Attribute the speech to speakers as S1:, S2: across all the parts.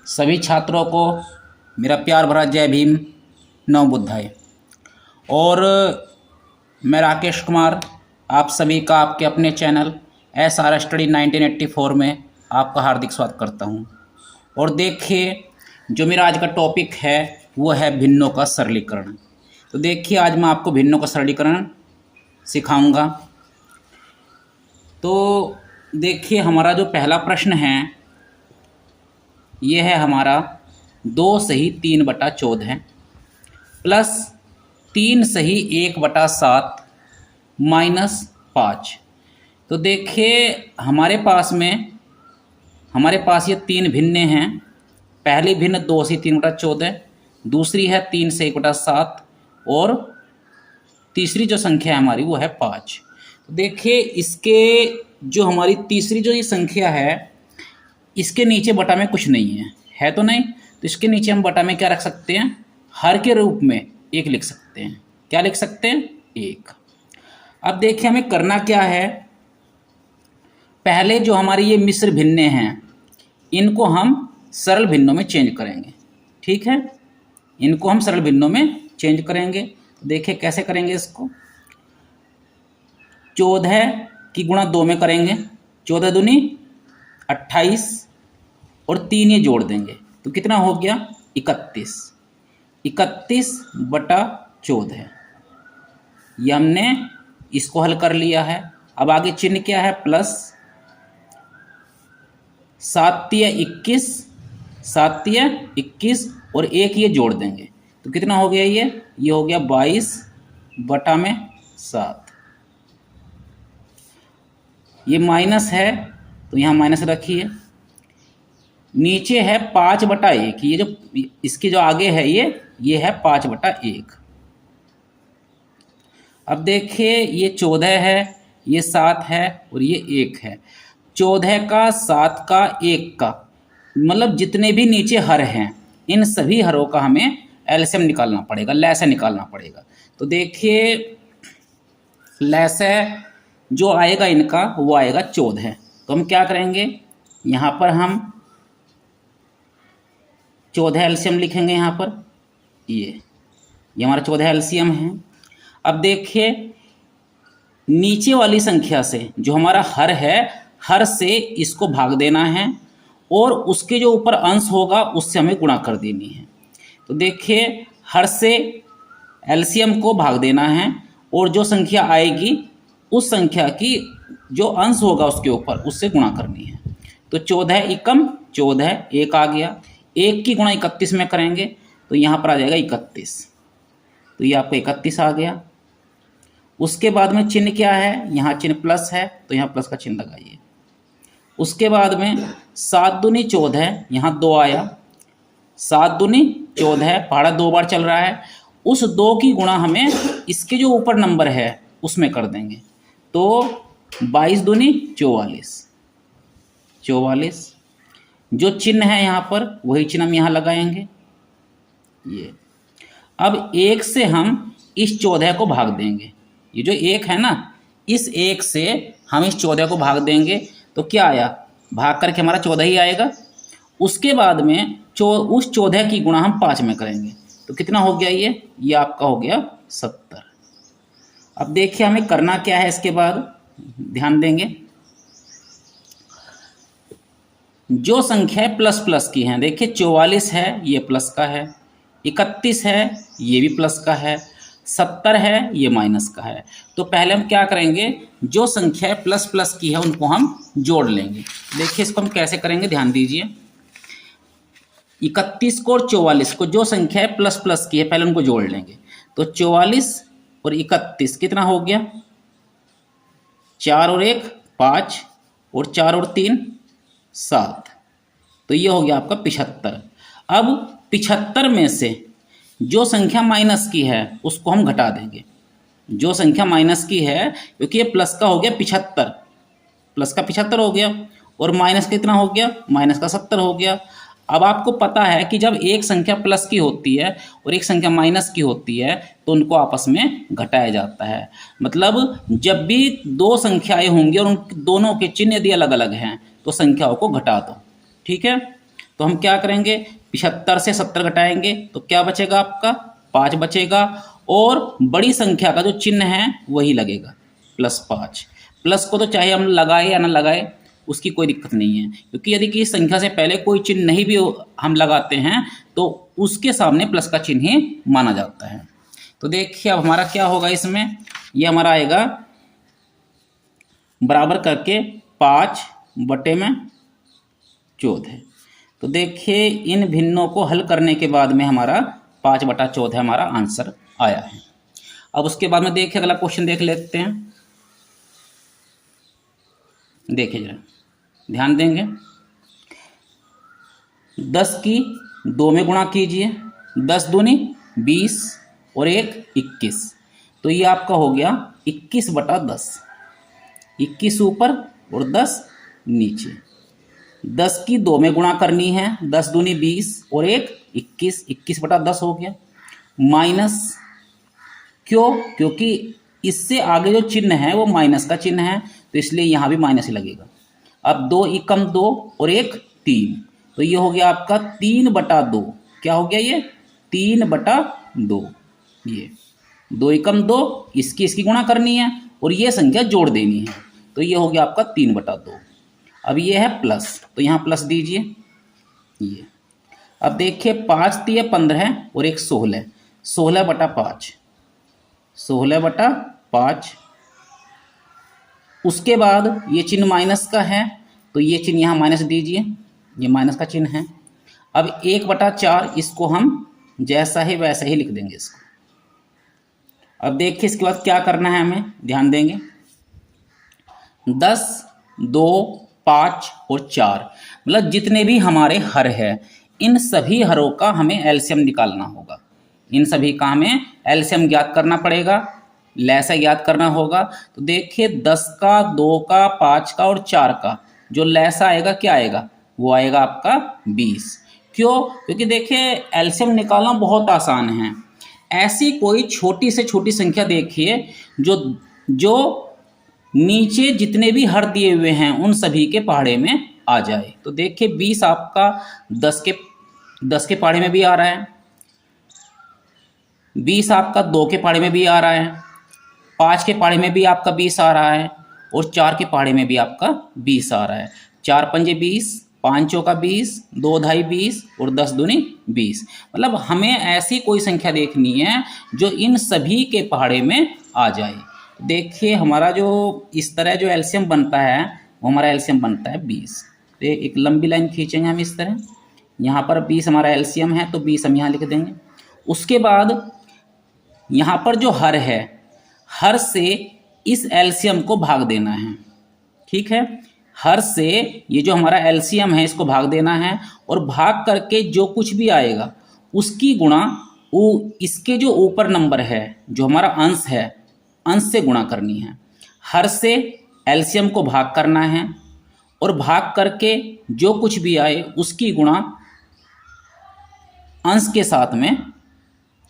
S1: सभी छात्रों को मेरा प्यार भरा जय भीम, नमो बुद्धाय। और मैं राकेश कुमार आप सभी का आपके अपने चैनल SR स्टडी 1984 में आपका हार्दिक स्वागत करता हूं। और देखिए, जो मेरा आज का टॉपिक है वो है भिन्नों का सरलीकरण। तो देखिए, आज मैं आपको भिन्नों का सरलीकरण सिखाऊंगा। तो देखिए, हमारा जो पहला प्रश्न है ये है हमारा 2 सही 3/14 प्लस 3 सही 1/7 माइनस 5। तो देखिए, हमारे पास ये 3 भिन्न हैं। पहली भिन्न 2 सही 3/14, दूसरी है 3 से 1/7 और तीसरी जो संख्या है हमारी वो है 5। तो देखिए, इसके जो हमारी तीसरी जो ये संख्या है इसके नीचे बटा में कुछ नहीं है तो नहीं, तो इसके नीचे हम बटा में क्या रख सकते हैं, हर के रूप में 1 लिख सकते हैं। क्या लिख सकते हैं, 1। अब देखिए, हमें करना क्या है। पहले जो हमारी ये मिश्र भिन्ने हैं इनको हम सरल भिन्नों में चेंज करेंगे। ठीक है, इनको हम सरल भिन्नों में चेंज करेंगे। देखिए कैसे करेंगे इसको। 14 की गुणा 2 में करेंगे, 14 दूनी 28 और 3 ये जोड़ देंगे तो कितना हो गया, 31। 31/14 ये हमने इसको हल कर लिया है। अब आगे चिन्ह क्या है, प्लस 7 या 21, 7 या 21 और 1 ये जोड़ देंगे तो कितना हो गया, ये हो गया 22/7। ये माइनस है तो यहाँ माइनस रखिए। नीचे है 5/1, ये जो इसके जो आगे है ये है 5/1। अब देखिए, ये 14 है, ये 7 है और ये 1 है। 14 का, 7 का, 1 का, मतलब जितने भी नीचे हर हैं इन सभी हरों का हमें एलसीएम निकालना पड़ेगा, लैसे निकालना पड़ेगा। तो देखिए, लैसे जो आएगा इनका वो आएगा 14। तो हम क्या करेंगे, यहाँ पर हम 14 एलसीएम लिखेंगे। यहाँ पर ये हमारा 14 एलसीएम है। अब देखिए, नीचे वाली संख्या से जो हमारा हर है, हर से इसको भाग देना है और उसके जो ऊपर अंश होगा उससे हमें गुणा कर देनी है। तो देखिए, हर से एलसीएम को भाग देना है और जो संख्या आएगी उस संख्या की जो अंश होगा उसके ऊपर उससे गुणा करनी है। तो 14 एकम 14, 1 आ गया। 1 की गुणा 31 में करेंगे तो यहाँ पर आ जाएगा 31। तो ये आपका 31 आ गया। उसके बाद में चिन्ह क्या है, यहाँ चिन्ह प्लस है तो यहाँ प्लस का चिन्ह लगाइए। उसके बाद में 7 दूनी 14, यहाँ 2 आया। 7 दूनी 14, पहाड़ा 2 बार चल रहा है। उस 2 की गुणा हमें इसके जो ऊपर नंबर है उसमें कर देंगे। तो 22 दूनी 44, 44। जो चिन्ह है यहाँ पर वही चिन्ह हम यहाँ लगाएंगे। ये अब 1 से हम इस 14 को भाग देंगे। ये जो 1 है ना, इस 1 से हम इस 14 को भाग देंगे तो क्या आया, भाग करके हमारा 14 ही आएगा। उसके बाद में उस 14 की गुणा हम 5 में करेंगे तो कितना हो गया, ये आपका हो गया 70। अब देखिए, हमें करना क्या है। इसके बाद ध्यान देंगे, जो संख्या प्लस प्लस की हैं, देखिए 44 है ये प्लस का है, 31 है ये भी प्लस का है, 70 है ये माइनस का है। तो पहले हम क्या करेंगे, जो संख्या प्लस प्लस की है उनको हम जोड़ लेंगे। देखिए इसको हम कैसे करेंगे, ध्यान दीजिए। 31 को और 44 को, जो संख्या प्लस प्लस की है पहले उनको जोड़ लेंगे। तो 44 और 31 कितना हो गया, 4 और 1 5 और 4 और 3 7। तो ये हो गया आपका 75। अब 75 में से जो संख्या माइनस की है उसको हम घटा देंगे। जो संख्या माइनस की है, क्योंकि ये प्लस का हो गया 75, प्लस का 75 हो गया और माइनस कितना हो गया, माइनस का 70 हो गया। अब आपको पता है कि जब एक संख्या प्लस की होती है और एक संख्या माइनस की होती है तो उनको आपस में घटाया जाता है। मतलब जब भी 2 संख्याएं होंगी और उन दोनों के चिन्ह यदि अलग अलग हैं तो संख्याओं को घटा दो। ठीक है, तो हम क्या करेंगे, 75 से 70 घटाएंगे तो क्या बचेगा आपका, 5 बचेगा। और बड़ी संख्या का जो चिन्ह है वही लगेगा, +5। प्लस को तो चाहे हम लगाए या ना लगाए उसकी कोई दिक्कत नहीं है, क्योंकि यदि किसी संख्या से पहले कोई चिन्ह नहीं भी हम लगाते हैं तो उसके सामने प्लस का चिन्ह ही माना जाता है। तो देखिए अब हमारा क्या होगा इसमें, ये हमारा आएगा बराबर करके 5/14। तो देखिए इन भिन्नों को हल करने के बाद में हमारा 5/14 हमारा आंसर आया है। अब उसके बाद में देखिए अगला क्वेश्चन देख लेते हैं। देखिए जरा ध्यान देंगे, 10 की 2 में गुणा कीजिए, 10 दूनी 20 और 1 21। तो ये आपका हो गया 21/10, 21 ऊपर और 10 नीचे। 10 की 2 में गुणा करनी है, 10 दूनी 20 और 1 21, 21/10 हो गया। माइनस क्यों, क्योंकि इससे आगे जो चिन्ह है वो माइनस का चिन्ह है, तो इसलिए यहाँ भी माइनस ही लगेगा। अब 2 एकम 2 और 1 3, तो ये हो गया आपका 3/2। क्या हो गया ये, 3/2। ये 2 एकम 2, इसकी गुणा करनी है और ये संख्या जोड़ देनी है, तो ये हो गया आपका 3/2। अब ये है प्लस, तो यहाँ प्लस दीजिए ये। अब देखिए 5 × 3 = 15 और 1 16, 16/5, 16/5। उसके बाद ये चिन्ह माइनस का है, तो ये चिन्ह यहाँ माइनस दीजिए, ये माइनस का चिन्ह है। अब 1/4, इसको हम जैसा है वैसा ही लिख देंगे इसको। अब देखिए इसके बाद क्या करना है हमें, ध्यान देंगे। 10, 2, 5 और 4, मतलब जितने भी हमारे हर है इन सभी हरों का हमें एलसीएम निकालना होगा। इन सभी का हमें एलसीएम ज्ञात करना पड़ेगा, लैसा ज्ञात करना होगा। तो देखिए 10 का, 2 का, 5 का और 4 का जो लैसा आएगा क्या आएगा, वो आएगा आपका 20। क्यों, क्योंकि देखिए एलसीएम निकालना बहुत आसान है। ऐसी कोई छोटी से छोटी संख्या देखिए जो नीचे जितने भी हर दिए हुए हैं उन सभी के पहाड़े में आ जाए। तो देखिए 20 आपका 10 के पहाड़े में भी आ रहा है, 20 आपका 2 के पहाड़े में भी आ रहा है, 5 के पहाड़े में भी आपका 20 आ रहा है और 4 के पहाड़े में भी आपका 20 आ रहा है। 4 पंजे 20, 5 चौका 20, 2 ढाई 20 और 10 दूनी 20। मतलब हमें ऐसी कोई संख्या देखनी है जो इन सभी के पहाड़े में आ जाए। देखिए हमारा जो इस तरह जो एलसीएम बनता है वो हमारा एलसीएम बनता है 20। तो एक लंबी लाइन खींचेंगे हम इस तरह, यहाँ पर 20 हमारा एलसीएम है तो 20 हम यहाँ लिख देंगे। उसके बाद यहाँ पर जो हर है, हर से इस एलसीएम को भाग देना है, ठीक है। हर से ये जो हमारा एलसीएम है इसको भाग देना है और भाग करके जो कुछ भी आएगा उसकी गुणा वो इसके जो ऊपर नंबर है जो हमारा अंश है, अंश से गुणा करनी है। हर से एलसीएम को भाग करना है और भाग करके जो कुछ भी आए उसकी गुणा अंश के साथ में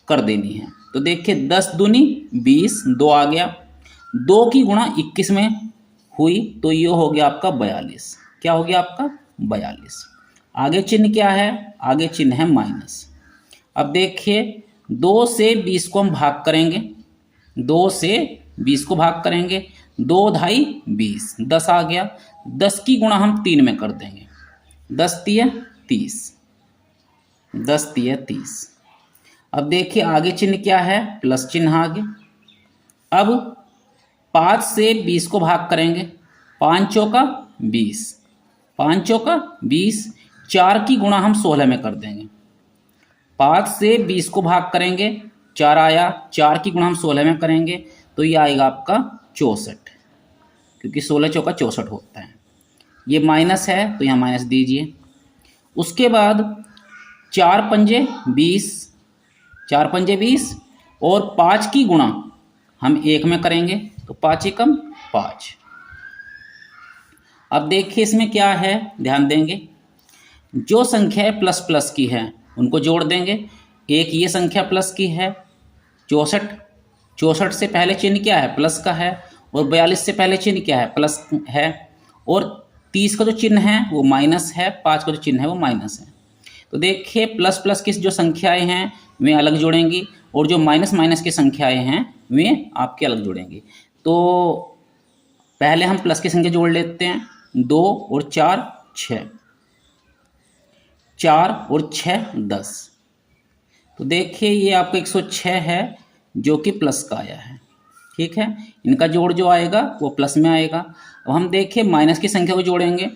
S1: कर देनी है। तो देखिए 10 दूनी 20, 2 आ गया, 2 की गुणा 21 में हुई तो ये हो गया आपका 42। क्या हो गया आपका 42। आगे चिन्ह क्या है, आगे चिन्ह है माइनस। अब देखिए 2 से 20 को हम भाग करेंगे, 2 से 20 को भाग करेंगे, 2 ढाई 20, 10 आ गया। 10 की गुणा हम 3 में कर देंगे, 10 तिया 30, 10 तिया 30। अब देखिए आगे चिन्ह क्या है, प्लस चिन्ह आगे। अब 5 से 20 को भाग करेंगे, 5 चौका 20, 5 चौका 20, 4 की गुणा हम 16 में कर देंगे। 5 से 20 को भाग करेंगे, 4 आया, 4 की गुणा हम 16 में करेंगे तो ये आएगा आपका 64, क्योंकि 16 चौका 64 होता है। ये माइनस है तो यहाँ माइनस दीजिए। उसके बाद 4 पंजे 20, 4 पंजे 20 और 5 की गुणा हम 1 में करेंगे तो 5 एकम 5। अब देखिए इसमें क्या है, ध्यान देंगे। जो संख्या प्लस प्लस की है उनको जोड़ देंगे। एक ये संख्या प्लस की है 64, 64 से पहले चिन्ह क्या है, प्लस का है, और 42 से पहले चिन्ह क्या है, प्लस है, और 30 का जो चिन्ह है वो माइनस है, 5 का जो चिन्ह है वो माइनस है। तो देखिए प्लस प्लस की जो संख्याएं हैं वे अलग जुड़ेंगी और जो माइनस माइनस की संख्याएं हैं वे आपके अलग जुड़ेंगी। तो पहले हम प्लस की संख्या जोड़ लेते हैं, 2 और 4 6, 4 और 6 10। तो देखिए ये आपका 106 है जो कि प्लस का आया है, ठीक है। इनका जोड़ जो आएगा वो प्लस में आएगा। अब हम देखिए माइनस की संख्या को जोड़ेंगे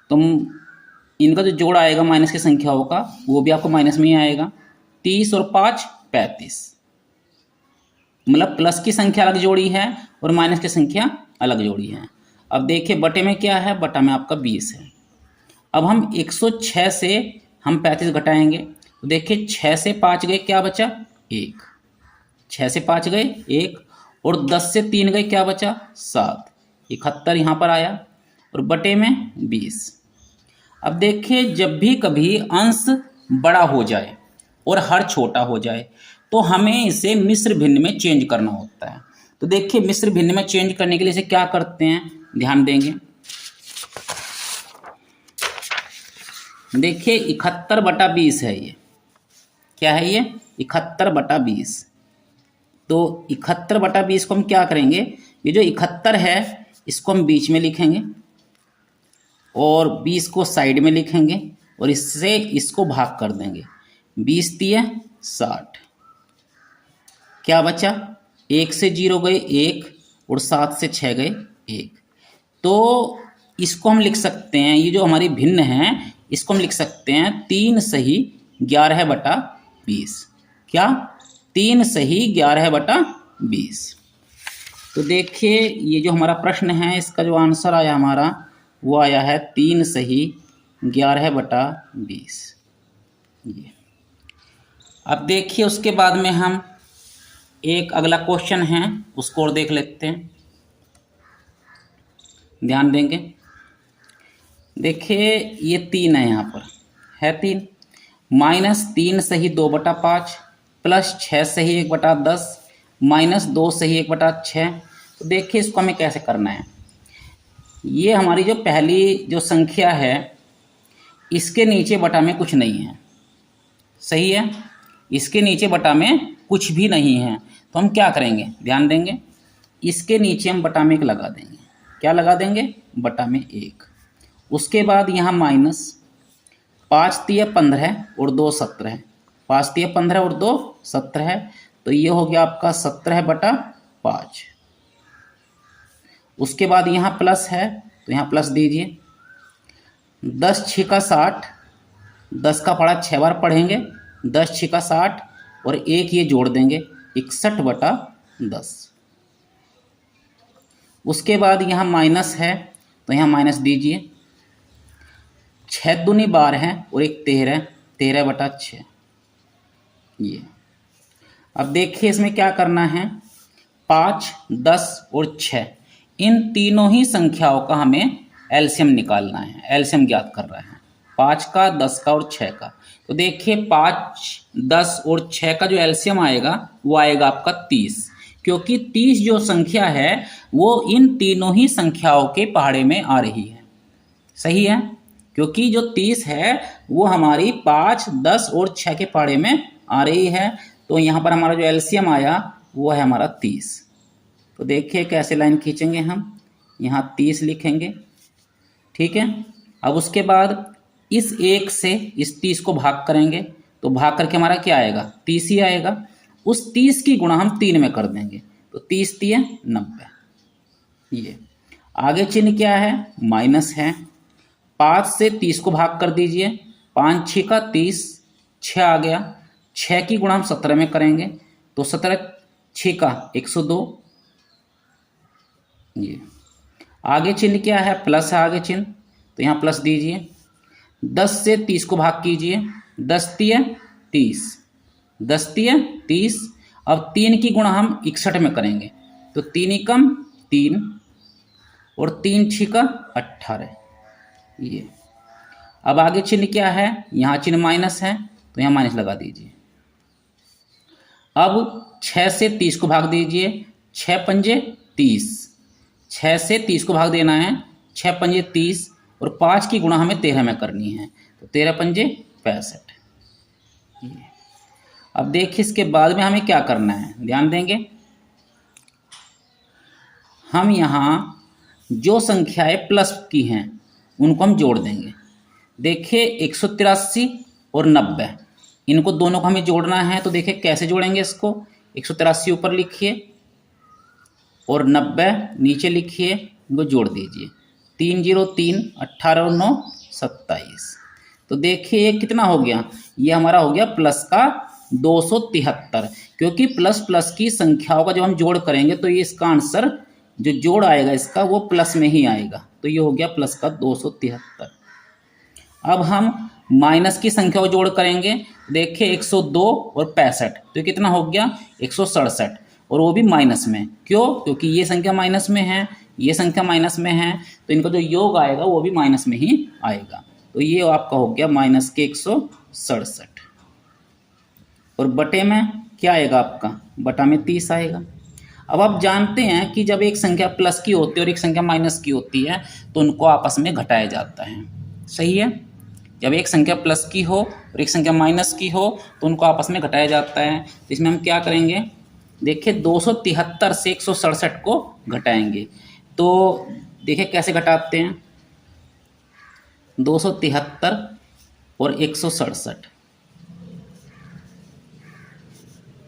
S1: तो इनका जो जोड़ आएगा माइनस की संख्याओं का वो भी आपको माइनस में ही आएगा। 30 और 5 35, मतलब प्लस की संख्या अलग जोड़ी है और माइनस की संख्या अलग जोड़ी है। अब देखिए बटे में क्या है, बटा में आपका 20 है। अब हम 106 से हम 35 घटाएंगे तो देखिए 6 से 5 गए क्या बचा 1, 6 से 5 गए 1 और 10 से 3 गए क्या बचा 7, 71 यहाँ पर आया और बटे में 20। अब देखिए जब भी कभी अंश बड़ा हो जाए और हर छोटा हो जाए तो हमें इसे मिश्र भिन्न में चेंज करना होता है। तो देखिए मिश्र भिन्न में चेंज करने के लिए इसे क्या करते हैं, ध्यान देंगे। देखिए 71/20 है, ये क्या है, ये 71/20। तो 71/20 को हम क्या करेंगे, ये जो 71 है इसको हम बीच में लिखेंगे और 20 को साइड में लिखेंगे और इससे इसको भाग कर देंगे। 20 तिया 60, क्या बचा 1 से 0 गए 1 और 7 से 6 गए 1। तो इसको हम लिख सकते हैं, ये जो हमारी भिन्न है इसको हम लिख सकते हैं 3 सही 11/20। क्या 3 सही 11/20। तो देखिए ये जो हमारा प्रश्न है इसका जो आंसर आया हमारा वो आया है 3 सही 11/20। ये अब देखिए उसके बाद में हम एक अगला क्वेश्चन है उसको और देख लेते हैं, ध्यान देंगे। देखिए ये 3 है, यहाँ पर है 3, -3 सही 2/5 प्लस 6 सही 1/10 -2 सही 1/6। तो देखिए इसको हमें कैसे करना है। ये हमारी जो पहली जो संख्या है इसके नीचे बटा में कुछ नहीं है, सही है, इसके नीचे बटा में कुछ भी नहीं है। तो हम क्या करेंगे, ध्यान देंगे, इसके नीचे हम बटा में 1 लगा देंगे। क्या लगा देंगे, बटा में 1। उसके बाद यहाँ माइनस 5 तिया 15 और 2 17, 5 तिया 15 और 2 17 है। तो ये हो गया आपका 17/5। उसके बाद यहाँ प्लस है तो यहाँ प्लस दीजिए। 10 6 60, 10 का पढ़ा 6 बार पढ़ेंगे, 10 6 60 और 1 ये जोड़ देंगे 61/10। उसके बाद यहाँ माइनस है तो यहाँ माइनस दीजिए। 6 दूनी 12 है और 1 13, 13/6। ये अब देखिए इसमें क्या करना है, 5 10 और 6 इन तीनों ही संख्याओं का हमें एलसीएम निकालना है, एलसीएम ज्ञात कर रहे हैं 5 का 10 का और 6 का। तो देखिए 5 10 और 6 का जो एलसीएम आएगा वो आएगा आपका 30, क्योंकि 30 जो संख्या है वो इन तीनों ही संख्याओं के पहाड़े में आ रही है, सही है, क्योंकि जो 30 है वो हमारी 5 10 और 6 के पहाड़े में आ रही है। तो यहाँ पर हमारा जो एलसीएम आया वो है हमारा 30। तो देखिए कैसे लाइन खींचेंगे हम, यहाँ 30 लिखेंगे, ठीक है। अब उसके बाद इस 1 से इस 30 को भाग करेंगे तो भाग करके हमारा क्या आएगा, 30 ही आएगा। उस 30 की गुणा हम 3 में कर देंगे तो 30 तिया 90। ये आगे चिन्ह क्या है, माइनस है। 5 से 30 को भाग कर दीजिए, 5 6 30, 6 आ गया। 6 की गुणा हम 17 में करेंगे तो 17 6 102। ये आगे चिन्ह क्या है, प्लस है आगे चिन्ह तो यहाँ प्लस दीजिए। 10 से 30 को भाग कीजिए, 10 तिया 30, 10 तिया 30। अब 3 की गुणा हम 61 में करेंगे तो 3 एकम 3 और 3 6 18। ये अब आगे चिन्ह क्या है, यहाँ चिन्ह माइनस है तो यहाँ माइनस लगा दीजिए। अब 6 से 30 को भाग दीजिए, 6 पंजे 30, 6 से 30 को भाग देना है, 6 पंजे 30 और 5 की गुणा हमें 13 में करनी है तो 13 पंजे 65। ये। अब देखिए इसके बाद में हमें क्या करना है, ध्यान देंगे। हम यहाँ जो संख्याएं प्लस की हैं उनको हम जोड़ देंगे। देखिए 183 और 90, इनको दोनों को हमें जोड़ना है। तो देखिए कैसे जोड़ेंगे इसको। 183 ऊपर लिखिए और 90 नीचे लिखिए, इनको जोड़ दीजिए। 3 0 3, 18 और 9 27। तो देखिए ये कितना हो गया, ये हमारा हो गया प्लस का 273। क्योंकि प्लस प्लस की संख्याओं का जब हम जोड़ करेंगे तो ये इसका आंसर जो जोड़ आएगा इसका वो प्लस में ही आएगा। तो ये हो गया प्लस का 273। अब हम माइनस की संख्या को जोड़ करेंगे। देखिए 102 और 65, तो कितना हो गया 167, और वो भी माइनस में। क्यों? क्योंकि ये संख्या माइनस में है, ये संख्या माइनस में है, तो इनका जो योग आएगा वो भी माइनस में ही आएगा। तो ये आपका हो गया माइनस के 167। और बटे में क्या आएगा आपका, बटा में 30 आएगा। अब आप जानते हैं कि जब एक संख्या प्लस की होती है और एक संख्या माइनस की होती है तो उनको आपस में घटाया जाता है, सही है। जब एक संख्या प्लस की हो और एक संख्या माइनस की हो तो उनको आपस में घटाया जाता है। तो इसमें हम क्या करेंगे, देखिए 273 से 167 को घटाएंगे। तो देखिए कैसे घटाते हैं, 273 और 167,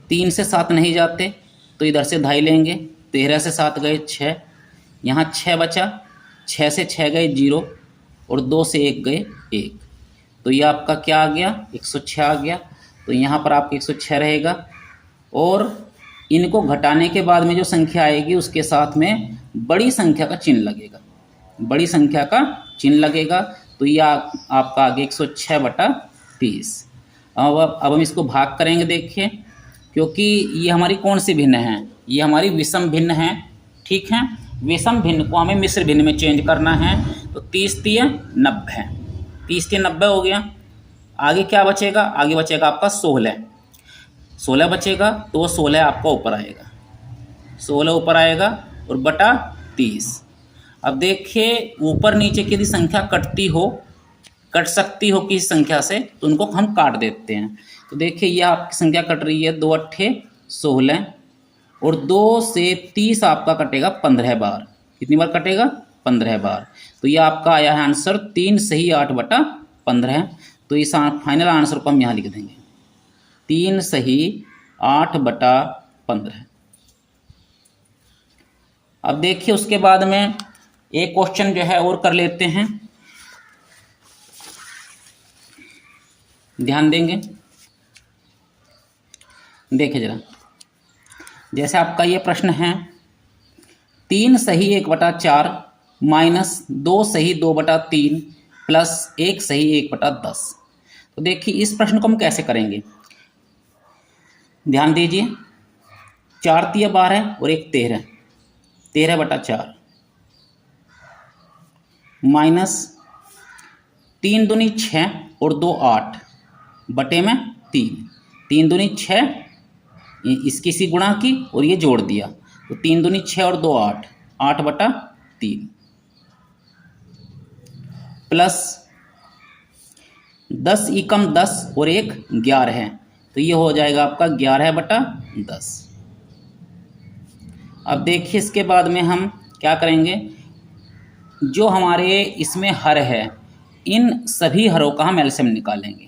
S1: 3 से 7 नहीं जाते तो इधर से 2.5 लेंगे। 13 से 7 गए 6, यहाँ 6 बचा, 6 से 6 गए 0 और 2 से 1 गए 1। तो ये आपका क्या आ गया, 106 आ गया। तो यहाँ पर आपका 106 रहेगा। और इनको घटाने के बाद में जो संख्या आएगी उसके साथ में बड़ी संख्या का चिन्ह लगेगा, बड़ी संख्या का चिन्ह लगेगा। तो ये आपका आ गया 106/30। अब हम इसको भाग करेंगे। देखिए क्योंकि ये हमारी कौन सी भिन्न है, ये हमारी विषम भिन्न है, ठीक है। विषम भिन्न को हमें मिश्र भिन्न में चेंज करना है। तो 30 3 90, 30 3 90 हो गया। आगे क्या बचेगा, आगे बचेगा आपका 16 बचेगा। तो वो 16 आपका ऊपर आएगा, 16 ऊपर आएगा और बटा 30। अब देखिए ऊपर नीचे की यदि संख्या कट सकती हो किसी संख्या से तो उनको हम काट देते हैं। तो देखिए ये आपकी संख्या कट रही है, 2 8 16 और 2 से 30 आपका कटेगा 15 बार। कितनी बार कटेगा, 15 बार। तो ये आपका आया है आंसर 3 सही 8/15। तो इस फाइनल आंसर को हम यहाँ लिख देंगे 3 सही 8/15। अब देखिए उसके बाद में एक क्वेश्चन जो है और कर लेते हैं, ध्यान देंगे। देखिए जरा, जैसे आपका ये प्रश्न है 3 सही 1/4 माइनस 2 सही 2/3 प्लस 1 सही 1/10। तो देखिए इस प्रश्न को हम कैसे करेंगे, ध्यान दीजिए। 4 3 12 और 1 13, 13/4 माइनस 3 दूनी 6 और 2 8 बटे में 3, 3 दूनी 6, इसकी सी गुणा की और ये जोड़ दिया। तो 3 दूनी 6 और 2 8, 8/3 प्लस 10 एकम 10 और 1 11 है। तो ये हो जाएगा आपका 11/10। अब देखिए इसके बाद में हम क्या करेंगे, जो हमारे इसमें हर है इन सभी हरों का हम एलसीएम निकालेंगे।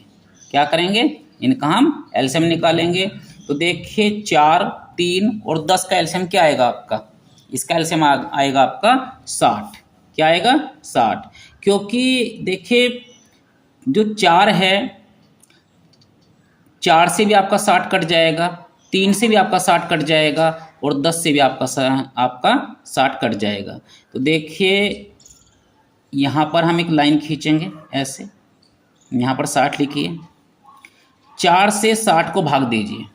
S1: क्या करेंगे, इनका हम एलसीएम निकालेंगे। तो देखिए 4 3 और 10 का एलसीएम क्या आएगा आपका, इसका एलसीएम आएगा आपका 60। क्या आएगा, 60। क्योंकि देखिए जो 4 है, 4 से भी आपका 60 कट जाएगा, 3 से भी आपका 60 कट जाएगा और 10 से भी आपका 60 कट जाएगा। तो देखिए यहाँ पर हम एक लाइन खींचेंगे ऐसे, यहाँ पर 60 लिखिए। 4 से 60 को भाग दीजिए,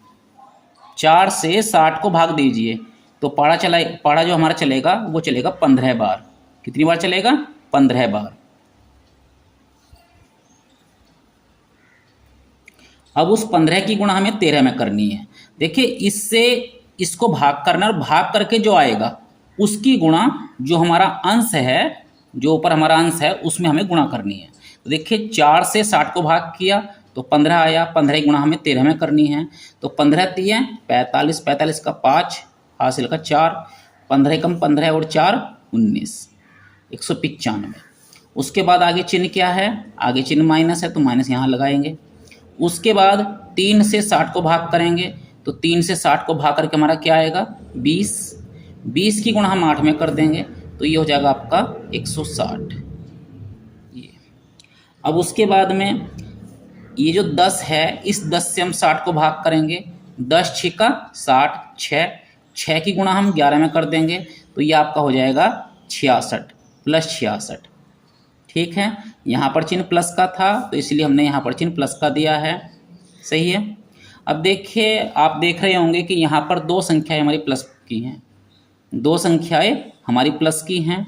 S1: 4 से 60 को भाग दीजिए तो पाड़ा जो हमारा चलेगा वो चलेगा 15 बार। कितनी बार चलेगा, 15 बार। अब उस 15 की गुणा हमें 13 में करनी है। देखिए इससे इसको भाग करना और भाग करके जो आएगा उसकी गुणा जो हमारा अंश है, जो ऊपर हमारा अंश है उसमें हमें गुणा करनी है। तो देखिए 4 से 60 को भाग किया तो 15 आया, 15 की गुणा हमें 13 में करनी है, तो 15 तिये 45, 45 का 5 हासिल का 4, 15 कम 15 और 4 19, 195। उसके बाद आगे चिन्ह क्या है, आगे चिन्ह माइनस है तो माइनस यहाँ लगाएंगे। उसके बाद 3 से 60 को भाग करेंगे, तो 3 से 60 को भाग करके हमारा क्या आएगा 20, 20 की गुणा हम 8 में कर देंगे, तो ये हो जाएगा आपका 160। ये अब उसके बाद में ये जो 10 है, इस 10 से हम 60 को भाग करेंगे, 10 छिका 60, 6 की गुणा हम 11 में कर देंगे, तो ये आपका हो जाएगा 66 प्लस 66। ठीक है, यहाँ पर चिन्ह प्लस का था तो इसलिए हमने यहाँ पर चिन्ह प्लस का दिया है। सही है। अब देखिए, आप देख रहे होंगे कि यहाँ पर दो संख्याएं हमारी प्लस की हैं, दो संख्याएं हमारी प्लस की हैं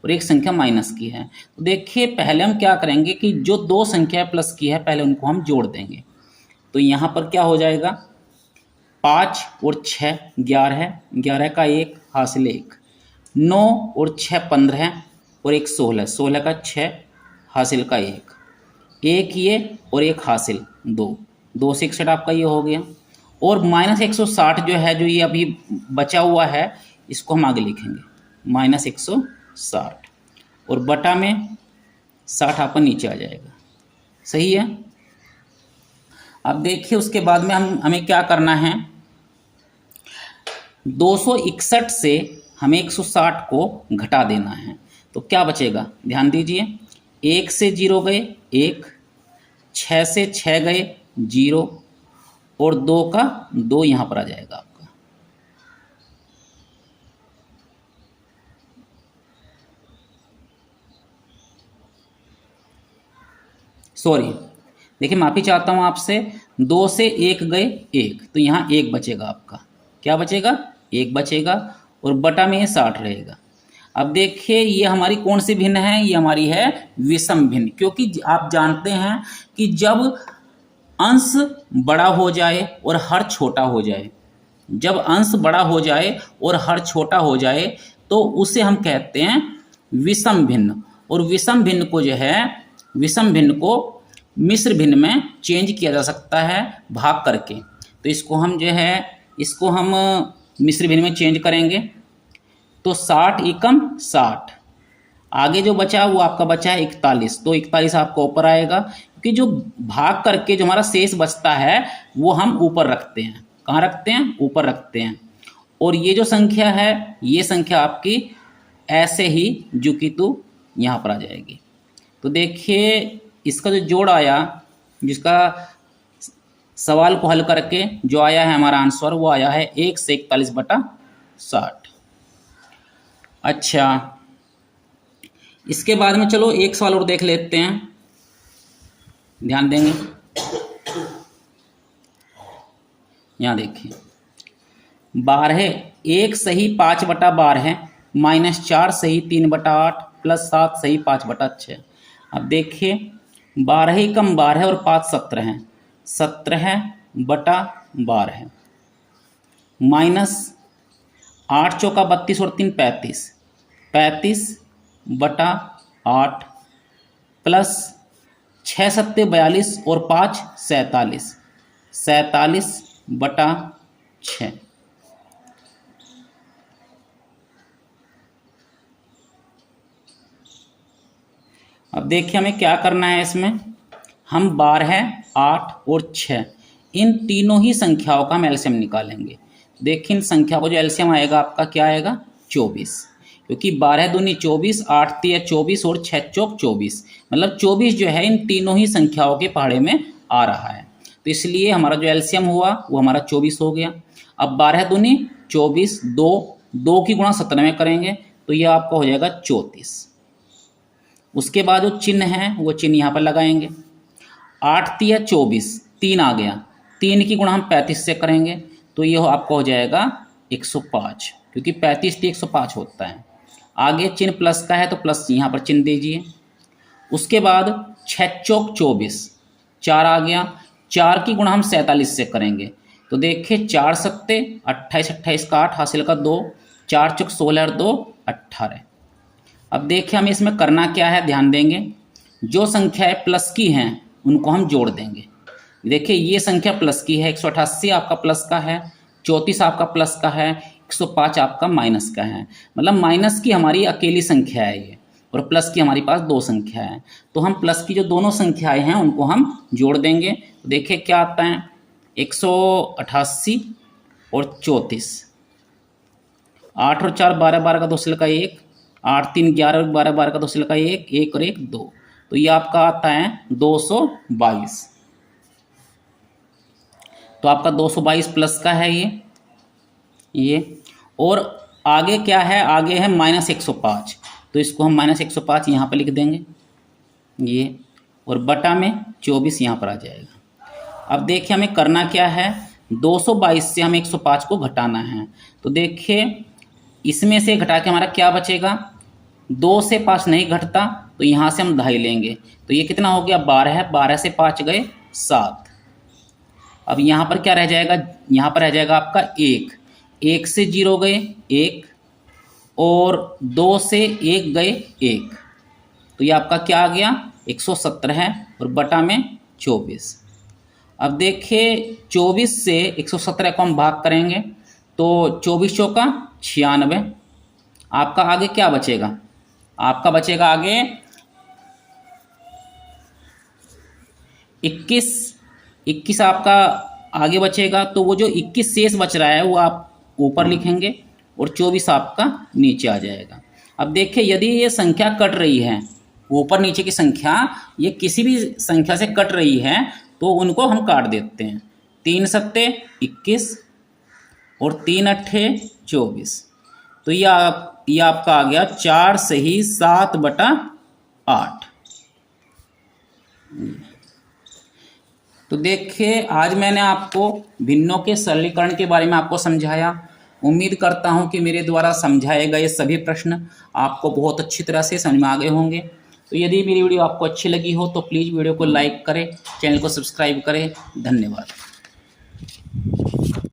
S1: और एक संख्या माइनस की है। तो देखिए, पहले हम क्या करेंगे कि जो दो संख्याएं प्लस की है पहले उनको हम जोड़ देंगे। तो यहाँ पर क्या हो जाएगा 5 और 6 11, 11 का 1 हासिल 1, 9 और 6 15 और 1 16, 16 का 6 हासिल का 1, 1 ये और 1 हासिल 2, 2 से 61 आपका ये हो गया। और माइनस 160 जो है, जो ये अभी बचा हुआ है, इसको हम आगे लिखेंगे माइनस 160 और बटा में 60 आपका नीचे आ जाएगा। सही है। अब देखिए, उसके बाद में हमें क्या करना है, 261 से हमें 160 को घटा देना है। तो क्या बचेगा, ध्यान दीजिए, 1 से 0 गए 1, 6 से 6 गए 0 और 2 का 2 यहाँ पर आ जाएगा आपका। सॉरी, देखिए माफ़ी चाहता हूँ आपसे, 2 से 1 गए 1, तो यहाँ 1 बचेगा आपका। क्या बचेगा, 1 बचेगा और बटा में ये 60 रहेगा। अब देखिए, ये हमारी कौन सी भिन्न है, ये हमारी है विषम भिन्न, क्योंकि आप जानते हैं कि जब अंश बड़ा हो जाए और हर छोटा हो जाए, जब अंश बड़ा हो जाए और हर छोटा हो जाए तो उसे हम कहते हैं विषम भिन्न। और विषम भिन्न को जो है, विषम भिन्न को मिश्र भिन्न में चेंज किया जा सकता है भाग करके। तो इसको हम जो है, इसको हम मिश्र भिन्न में चेंज करेंगे, तो 60 एकम 60, आगे जो बचा वो आपका बचा है 41, तो 41 आपका ऊपर आएगा, क्योंकि जो भाग करके जो हमारा शेष बचता है वो हम ऊपर रखते हैं। कहाँ रखते हैं, ऊपर रखते हैं। और ये जो संख्या है, ये संख्या आपकी ऐसे ही जो कि तो यहाँ पर आ जाएगी। तो देखिए, इसका जो जोड़ आया, जिसका सवाल को हल करके जो आया है हमारा आंसर, वो आया है 1 से 41 बटा 60। अच्छा, इसके बाद में चलो एक सवाल और देख लेते हैं, ध्यान देंगे। यहाँ देखिए, 12 1 सही 5 बटा 12 माइनस 4 सही 3 बटा 8 प्लस 7 सही 5 बटा 6। अब देखिए, 12 एकम 12 और 5 17 हैं, 17 बटा 12 माइनस 8 चौका 32 और 3 35, 35 बटा 8 प्लस 6 सत्ते 42 और 5 47, 47 बटा 6। अब देखिए, हमें क्या करना है इसमें, हम 12, 8 और 6 इन तीनों ही संख्याओं का हम एलसीएम निकालेंगे। देखिए, इन संख्या को जो एलसीएम आएगा आपका क्या आएगा 24, क्योंकि 12 दूनी 24, 8 तिया 24 और 6 चौक 24, मतलब 24 जो है इन तीनों ही संख्याओं के पहाड़े में आ रहा है। तो इसलिए हमारा जो एलसीएम हुआ वो हमारा 24 हो गया। अब 12 दूनी 24, 2 की गुणा 17 में करेंगे तो यह आपका हो जाएगा 34। उसके बाद जो चिन्ह है वो चिन्ह यहाँ पर लगाएंगे, 8 तिया 24, 3 आ गया, 3 की गुणा हम 35 से करेंगे तो यह आपका हो जाएगा 105, क्योंकि 35 से 105 होता है। आगे चिन्ह प्लस का है तो प्लस यहाँ पर चिन्ह दीजिए। उसके बाद 6 चौक 24, 4 आ गया, 4 की गुणा हम 47 से करेंगे तो देखिए 4 सत्ते 28, 28 का 8 हासिल का 2, 4 चौक 16 और 2 18। अब देखिए, हमें इसमें करना क्या है, ध्यान देंगे, जो संख्याएं प्लस की हैं उनको हम जोड़ देंगे। देखिए ये संख्या प्लस की है, 188 आपका प्लस का है, 34 आपका प्लस का है, 105 आपका माइनस का है। मतलब माइनस की हमारी अकेली संख्या है ये, और प्लस की हमारी पास दो संख्या है। तो हम प्लस की जो दोनों संख्याएं हैं उनको हम जोड़ देंगे। तो देखिए क्या आता है, 188 और 34, 8 और 4 12, 12 का 2 से लगा 1, 8 3 11 और 12, 12 का 2 से लगा 1, 1 और 1 2। तो ये आपका आता है 222। तो आपका 222 प्लस का है ये। और आगे क्या है, आगे है -105। तो इसको हम -105 यहाँ पर लिख देंगे ये, और बटा में 24 यहाँ पर आ जाएगा। अब देखिए हमें करना क्या है, 222 से हमें 105 को घटाना है। तो देखिए इसमें से घटा के हमारा क्या बचेगा, 2 से 5 नहीं घटता, तो यहाँ से हम 2.5 लेंगे। तो ये कितना हो गया, 12 है, 12 से 5 गए 7। अब यहाँ पर क्या रह जाएगा, यहाँ पर रह जाएगा आपका 1, 1 से 0 गए 1, और 2 से 1 गए 1। तो ये आपका क्या आ गया, 170 है, और बटा में 24। अब देखिए 24 से 170 को हम भाग करेंगे तो 24 चौका 96। आपका आगे क्या बचेगा, आपका बचेगा आगे 21 आपका आगे बचेगा। तो वो जो 21 शेष बच रहा है वो आप ऊपर लिखेंगे, और 24 आपका नीचे आ जाएगा। अब देखिए यदि ये संख्या कट रही है, ऊपर नीचे की संख्या ये किसी भी संख्या से कट रही है, तो उनको हम काट देते हैं। 3 सत्ते 21 और 3 अट्ठे 24। तो ये आपका आ गया 4 सही 7/8। तो देखिए आज मैंने आपको भिन्नों के सरलीकरण के बारे में आपको समझाया। उम्मीद करता हूं कि मेरे द्वारा समझाए गए सभी प्रश्न आपको बहुत अच्छी तरह से समझ में आ गए होंगे। तो यदि मेरी वीडियो आपको अच्छी लगी हो तो प्लीज़ वीडियो को लाइक करें, चैनल को सब्सक्राइब करें। धन्यवाद।